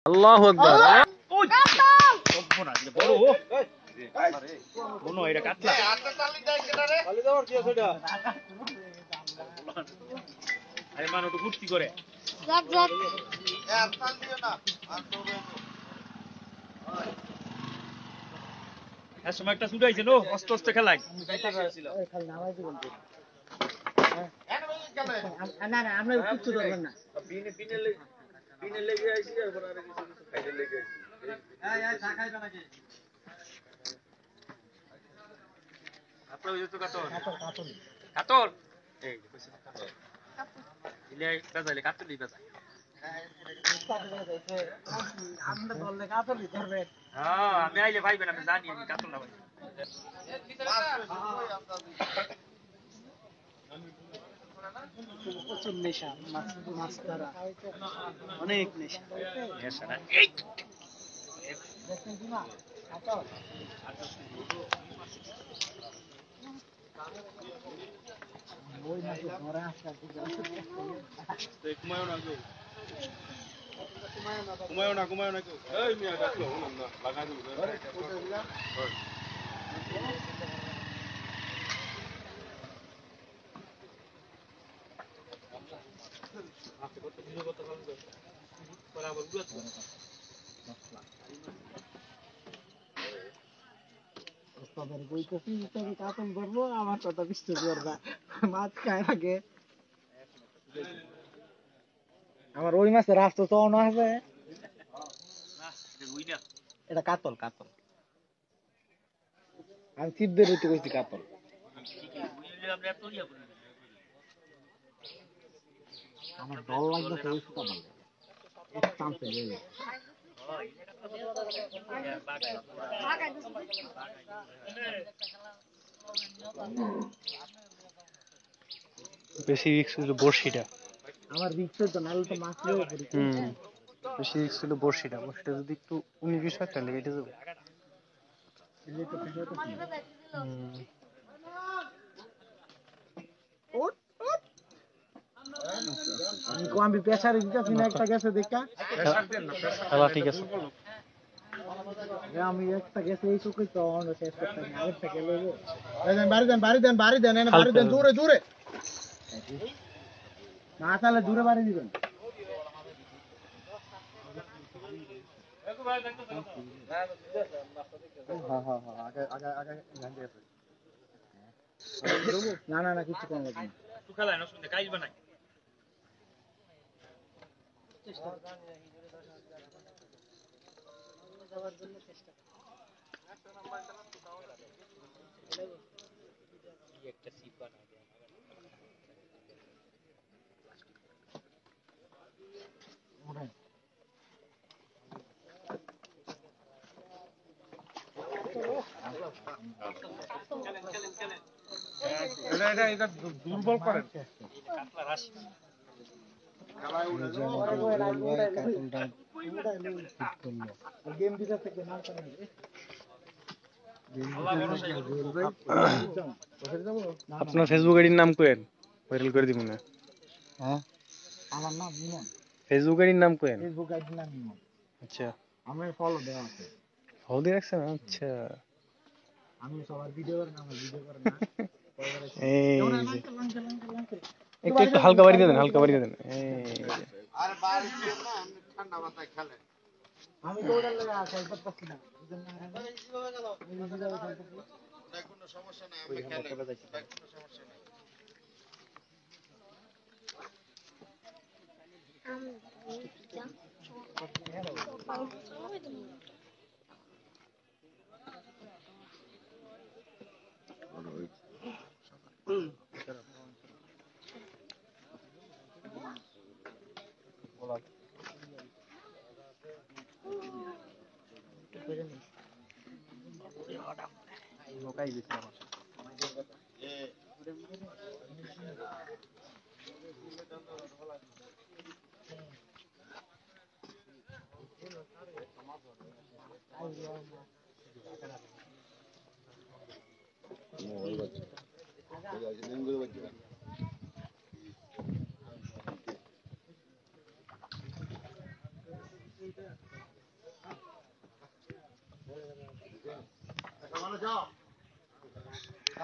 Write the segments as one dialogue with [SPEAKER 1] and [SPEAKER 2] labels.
[SPEAKER 1] আল্লাহু আকবার।
[SPEAKER 2] ওই সব্বনাশ রে বড় মনো এটা কাটলা আরে মান ওটা ফুর্তি করে
[SPEAKER 3] যাক যাক
[SPEAKER 2] এর সময় একটা ছুটাইছে নো অস্ত অস্ত খেলায়
[SPEAKER 4] না না আমরা কিচ্ছু ধরবেন না
[SPEAKER 1] বিনে লেগে আইছি আর আর কিছু কিছু খাইতে লেগে আইছি।
[SPEAKER 4] এই চা খাইবে নাকি
[SPEAKER 2] আপনার ওই তো কাতল
[SPEAKER 4] কাতল
[SPEAKER 2] কাতল এই কইছে কাতল ইলে বাজাইলে কাতলই বাজায়
[SPEAKER 4] আমরা ধরলে কাতলই ধরবে
[SPEAKER 2] হ্যাঁ আমি আইলে ভাইবেন আমি জানি আমি কাতল না ভাই
[SPEAKER 4] প্রচুর নেশা মাছ ধরা অনেক নেশা
[SPEAKER 2] নেশা না এই
[SPEAKER 4] ওই মাছ ধরা আসা
[SPEAKER 1] ঘুমায়ও না কেউ এই মিয়া ডাকলো না লাগাই দেব
[SPEAKER 4] তাদের কইতেছি তুমি কাতল ধরবো আমার কথা বিশ্বাস করবা মাছ খায় আগে আমার ওই মাছের রাস্তা তো অন্য আছে এটা কাতল কাতল আমি চিপ দিয়ে রইতে কইছি কাতল আমার ডর লাগবে তো ওই সুতা বলে এক চান্সে গেলে
[SPEAKER 1] বেশি রিস্ক ছিল বড়শিটা।
[SPEAKER 4] আমার রিক্সের তো নাহলে তো মাছ লয়ে পড়ি
[SPEAKER 1] বেশি রিস্ক ছিল বড়শিটা যদি একটু 19-20 হয় তাহলে কেটে যাবে।
[SPEAKER 4] আমি প্রেসার দিতেছি না একটা গেছে দেখা
[SPEAKER 1] খেলা ঠিক আছে।
[SPEAKER 4] আমি একটা গেছে এই চুকি তো অন্য শেষ করতে না আরেকটা গেলে বাড়ি দেন এনে বাড়ি দেন দূরে দূরে না তাহলে দূরে বাড়ি দিবেন না না না কিছু কম লাগবে না
[SPEAKER 2] তুই খেলায় না শুনতে কাইজ বানাই
[SPEAKER 4] যাওয়ার জন্য চেষ্টা
[SPEAKER 2] একটা সিপ বানাই দে
[SPEAKER 1] এটা দুর্বল করেন
[SPEAKER 2] কাতলা রাশি
[SPEAKER 4] গেম দিতে থেকে না
[SPEAKER 1] আপনার ফেসবুক আইডির নাম কোয়েন ভাইরাল করে দিব না।
[SPEAKER 4] হ্যাঁ আমার নাম ইমন
[SPEAKER 1] ফেসবুক আইডির নাম কোয়েন।
[SPEAKER 4] ফেসবুক আইডির নাম ইমন
[SPEAKER 1] আচ্ছা
[SPEAKER 4] আমার ফলো দেওয়া আছে
[SPEAKER 1] হলদি রাখছেন। আচ্ছা
[SPEAKER 4] আমি সবার ভিডিও করে না ভিডিও করে না
[SPEAKER 1] এই যে একটু একটু হালকা বাড়ি দিয়ে দেন হালকা বাড়ি দিয়ে দেন
[SPEAKER 5] আর বাড়ি দিয়ে না আমি ঠান্ডা মাথায় খেলে
[SPEAKER 4] আমি তো ওটার লাগা খেলতে পারছি না
[SPEAKER 5] কোনো সমস্যা নাই আমি খেলে কোনো সমস্যা নাই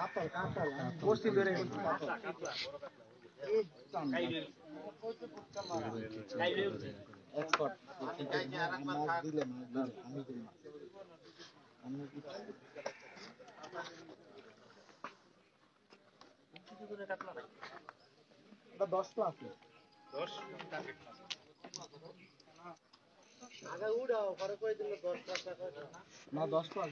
[SPEAKER 4] কাতল কাতল বসছি ধরে এক্সপার্ট মাছ দিলে আমি দিই আমি এটা 10 প্লাস
[SPEAKER 2] 10
[SPEAKER 4] আগে উড়াও পরে কই দিল 10 প্লাস না 10 প্লাস